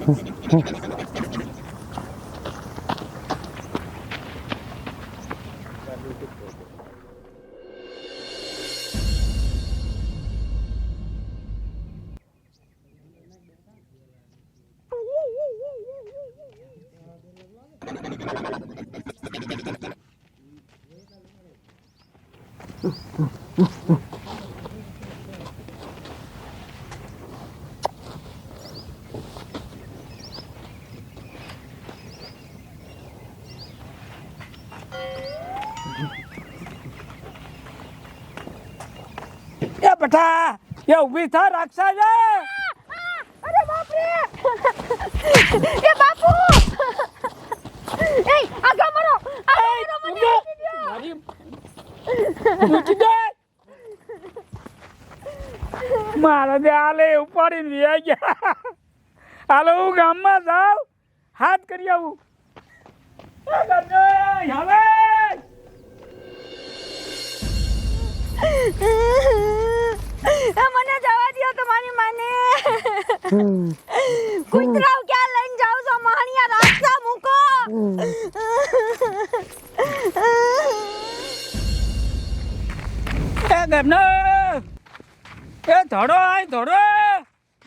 એ બેટા એ ઊભી થા રાક્ષસ છે. અરે બાપ રે એ બાપુ એ આગા મરો મને મારી મૂકી દે મારા દે આલે ઉપાડીને વ્યા ગયા. હાલો હું ગામમાં જાઉં હાથ કરી આવું. હવે મને જવા દો તમારી માને કુતરાવ ક્યાં લઈને જાવ છો મહાણિયા રાસ્તા મૂકો. એ ગમનો એ ધડો આય ધડો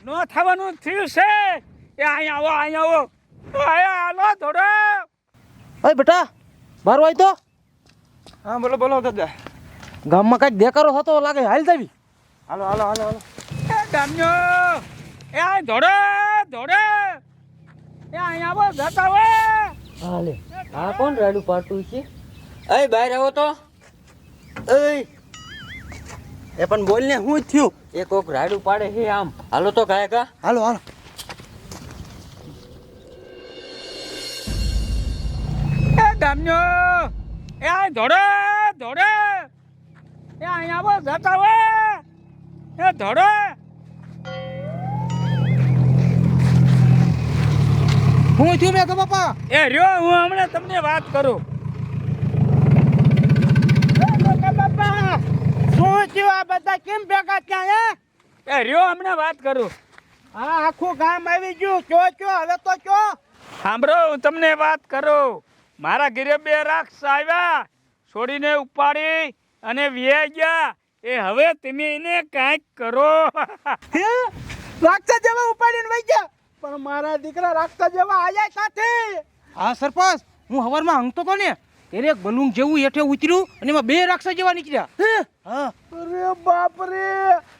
નો થવાનું થયું છે. એ અહીંયા આવો આયા હાલો ધડો. અય બેટા બાર વાય તો હા બોલો બોલો દાદા. ગામમાં કઈક દેકારો થતો લાગે, હાલ જાવી. હાલો હાલો હાલો હાલો. એ ગમનો એ આય ધડો ધડો એ અહીંયા આવો જતા હવે. હાલે આ કોણ રાડું પાટું છે? અય બહાર આવો તો. અય એ પણ બોલ ને શું થયું? એ કોક રાડું પાડે છે આમ. હાલો તો કાય કા. હાલો હાલો. એ ગમનો એ આય ધડો ધડો એ અહીંયા આવો જતા હવે. એ ધડો હું થયું મેં બાપા? એ રહ્યો હું હમણાં તમને વાત કરું. બાપા શું થયું? આ બધા કેમ ભેગા થયા? એ રહ્યો હમણાં વાત કરું. હા આખું ગામ આવી ગયું. કયો હવે તો કયો. સાંભળો હું તમને વાત કરું. મારા ઘરે બે રાક્ષસ આવ્યા, છોડીને ઉપાડી અને વ્યાઈ ગયા. એ હવે તમે એને કાંઈક કરો. હે રાક્ષસ જેવા ઉપાડીને વઈ ગયા? પણ મારા દીકરા રાક્ષસ જેવા આયા ક્યાંથી? હા સરપંચ, હું હવારમાં હંગતો તો ને ત્યારે એક બલૂન જેવું હેઠે ઉતર્યું અને એમાં બે રાક્ષસ જેવા નીકળ્યા. હા અરે બાપ રે,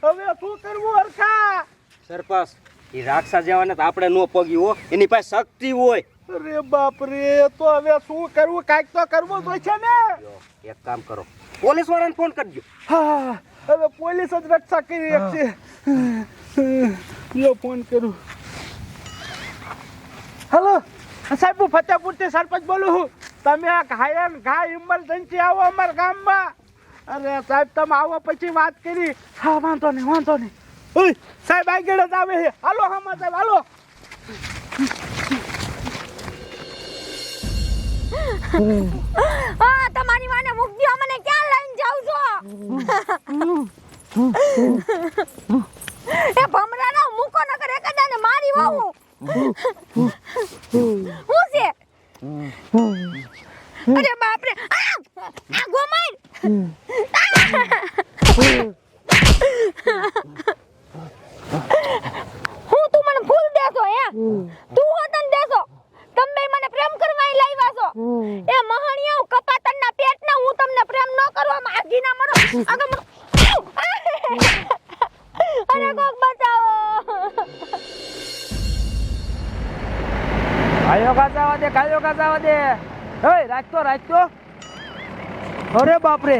હવે શું કરવું હરખા? સરપંચ એ રાક્ષસ જેવાને તો આપણે નો પગ્યું હો, એની પાસે શક્તિ હોય. અરે બાપ રે, તો હવે શું કરવું? કાંઈક તો કરવું જોઈશે ને. એક કામ કરો, પોલીસ વાળાને ફોન કરજો. હા હવે પોલીસ જ રક્ષા કરી શકશે. યો ફોન કરું. હેલો સાહેબ, હું ફતેપુરથી સરપંચ બોલું છું. તમે આ ઘાયલ ઘા ઇમરજન્સી આવો અમારા ગામમાં. અરે સાહેબ તમે આવો પછી વાત કરી. હા વાંધો નહીં વાંધો નહીં. ઓય સાહેબ આગળ જ આવે છે. હાલો હામાં સાહેબ હાલો. આ તમારી માને મૂકી દો, મને ક્યાં લઈને જાવ છો? એ ભમરાનો મૂકો નકર એકદાને મારી વાવું. હું છે? અરે બાપ રે, આ ગોમાઈ. હું તું મને ફૂલ દેસો હે? તું હોતન દેસો? તમે મને પ્રેમ કરવા ઈ લાવ્યા છો? એ મહાણિયા કપાતરના પેટના હું તમને પ્રેમ ન કરવા માંગી ના મરો. આગળ મરો. અરે કોક બચાવો. કાયો કાચાવા દે, કાયો કાચાવા દે. હે રાખતો. અરે બાપ રે,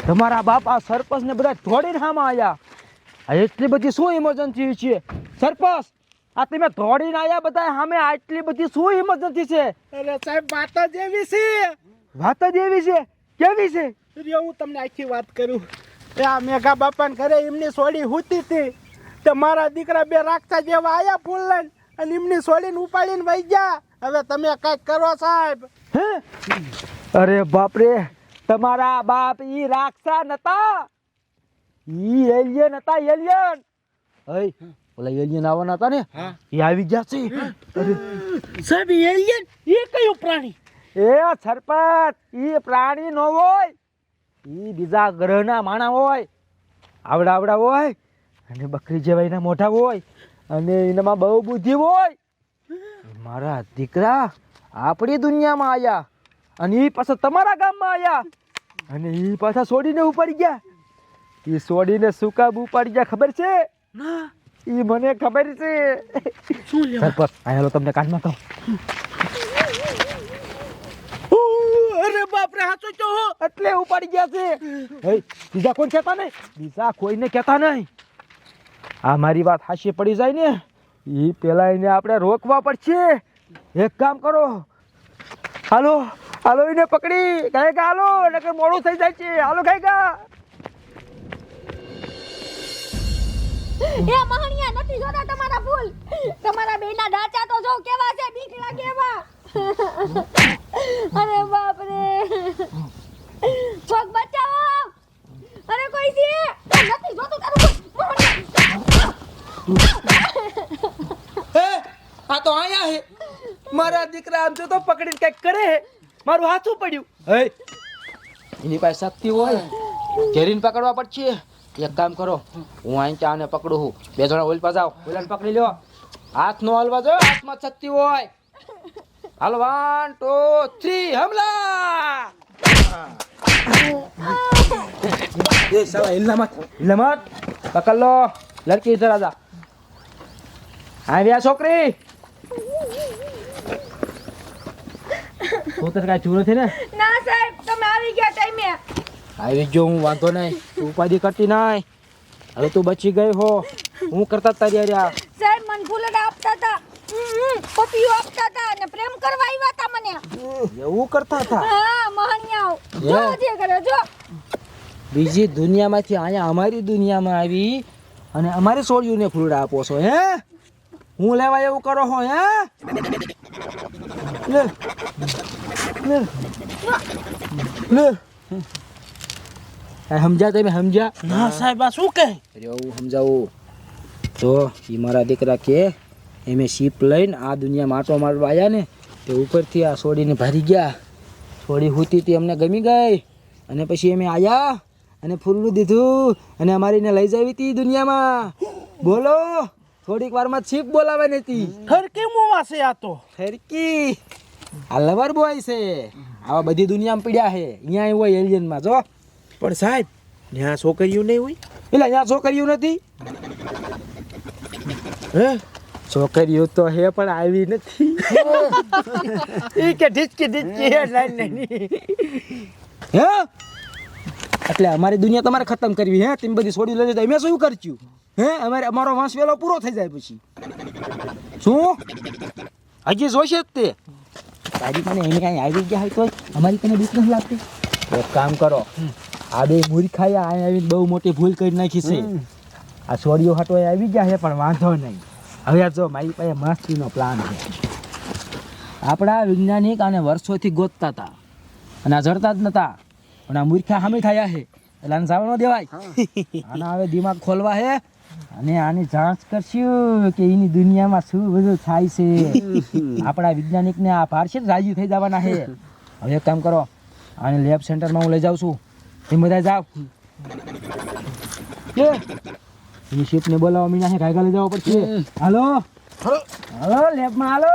તમારા બાપ આ સરપંચ ને બધા દોડીને સામે આયા. આ એટલી બધી શું ઇમરજન્સી છે સરપંચ? આ તમે દોડીને આયા બધા સામે, આટલી બધી શું ઇમરજન્સી છે? અરે સાહેબ વાત જ એવી છે. વાત જ એવી છે? કેવી છે? લ્યો હું તમને આખી વાત કરું. એ આ મેઘા બાપાને ઘરે એમની સોડી હુતી હતી તે મારા દીકરા બે રાક્ષસ જેવા આયા ફૂલ લઈને અને એમની સોડીને ઉપાડીને વઈ ગયા. હવે તમે કાંઈક કરો સાહેબ. હે? અરે બાપ રે, તમારા બાપ ઈ રાક્ષસ નતા, ઈ એલિયન હતા, એલિયન. હઈ ઓલા એલિયન આવવાના હતા ને એ આવી ગયા છે. સાહેબ એલિયન એ કયું પ્રાણી? એ સરપંચ ઈ પ્રાણી નો હોય, ઈ બીજા ગ્રહના માણા હોય, આવડા આવડા હોય અને બકરી જેવા એના મોઢા હોય અને એનામાં બહુ બુદ્ધિ હોય. મારા દીકરા આપણી દુનિયામાં આયા અને ઈ પાછા તમારા ગામમાં આયા અને ઈ પાછા છોડીને ઉપાડી ગયા. ઈ છોડીને શું કામ ઉપાડી ગયા ખબર છે? ના. ઈ મને ખબર છે. શું લેવા? સરપંચ આ હાલો તમને કાનમાં કહું. અરે બાપ રે, હાચું તો હો. એટલે ઉપાડી ગયા છે. એ બીજા કોઈ કહેતા નહીં, બીજા કોઈને કહેતા નહીં. આ મારી વાત હાશી પડી જાય ને એ પેલા એને આપણે રોકવા પડશે. એક કામ કરો, હાલો હાલો એને પકડી ગાય ગા હાલો, નકર મોડું થઈ જાય છે. હાલો ગાય ગા. એ મહાણિયા નથી જોતા તમારા ફૂલ, તમારા બેના ડાચા તો જો કેવા છે, બીક લાગે એવા. અરે બાપ રે, ચોક બચાવો. અરે કોઈ છે? નથી જોતું તારું ફૂલ, મહાણિયા. આ તો આયા હે મારા દીકરા, આમ જો તો પકડીને કઈક કરે હે. મારું હાથું પડ્યું. એની પાસે શક્તિ હોય ઘેરીને પકડવા પડશે. એક કામ કરો, હું અહીં ચાને પકડું છું, બે જણા ઓલ પા જાઓ, ઓલાને પકડી લ્યો. હાથ નો હલવા જો, હાથમાં શક્તિ હોય. હાલો 1 2 3 હમલા. એ સાલા હિલના મત પકડ લો. લડકી ઇધર આજા. આવ્યા છોકરી. તો તને કાંઈ ચૂરો છે ને? ના સાહેબ, તમે આવી ગયા ટાઈમે. આવી જો, હું વાંધો નહીં, તું ઉપાધિ કરતી નહીં. હવે તું બચી ગઈ હો. હું કરતા તારી રહ્યા સાહેબ મને ફૂલડા આપતા હતા, પપીઓ આપતા હતા અને પ્રેમ કરવા આવ્યા હતા મને. એવું કરતા હતા? હા મહાણિયાઓ, જો જે કરે જો. બીજી દુનિયામાંથી અહીંયા અમારી દુનિયામાં આવી અને અમારી છોડીઓને ફૂલડા આપો છો હે? હું લેવા એવું કરો હો હે? લે લે લે. સમજ્યા તમે? સમજ્યા? ના સાહેબ, આ શું કહે? અરે હું સમજાવું તો એ મારા દીકરા કે એમે શીપ લઈને આ દુનિયામાં આટો મારવા આવ્યા ને તે ઉપરથી આ છોડીને ભારી ગયા. છોડી હુતી હતી અમને ગમી ગઈ અને પછી અમે આવ્યા અને ફૂલનું દીધું અને અમારીને લઈ જાવી હતી દુનિયામાં. બોલો, થોડીક વારમાં શીપ બોલાવાની હતી. ફરકે મોવા છે આ તો. ફરકી આ લવર બોય છે. આવા બધી દુનિયામાં પડ્યા છે. અહીંયા હોય એલિયનમાં જો. પણ સાહેબ ત્યાં છોકરીઓ નહીં હોય? એટલે અહીંયા છોકરીઓ નથી. હે? છોકરીઓ તો હે પણ આવી નથી. ઈ કે ઢીચકી ઢીચકી હે નહીં. હે એટલે અમારી દુનિયા તમારે ખતમ કરવી હે? તમે બધી છોડી લઈ જાય, મેં શું કરશું હે? અમારો વાંસ વેલો પૂરો થઈ જાય પછી શું હજી જોશે જ તે. તારી મને એને કાંઈ આવી ગયા હોય તો અમારી તને બીક નથી લાગતી? એક કામ કરો, આ બે મૂર્ખાયા અહીં આવીને બહુ મોટી ભૂલ કરી નાખી છે. આ છોડીઓ હાટો આવી ગયા છે પણ વાંધો નહીં. હવે જો મારી પાસે મસ્તીનો પ્લાન છે. આપણા વૈજ્ઞાનિક આને વર્ષોથી ગોતતા હતા અને આ જડતા જ નતા, પણ આ મૂર્ખા સામે થયા છે એટલે આને જવા ન દેવાય. આના હવે દિમાગ ખોલવા છે અને આની જાંચ કરશું કે એની દુનિયામાં શું બધું થાય છે. આપણા વૈજ્ઞાનિકને આ પારશે રાજી થઈ જવાના છે. હવે એક કામ કરો, આને લેબ સેન્ટરમાં હું લઈ જાઉં છું, તમે બધા જાઓ. એ શિપને બોલાવવા મીના છે, ગાયગા લઈ જવા પડશે. હાલો હાલો લેબમાં હાલો.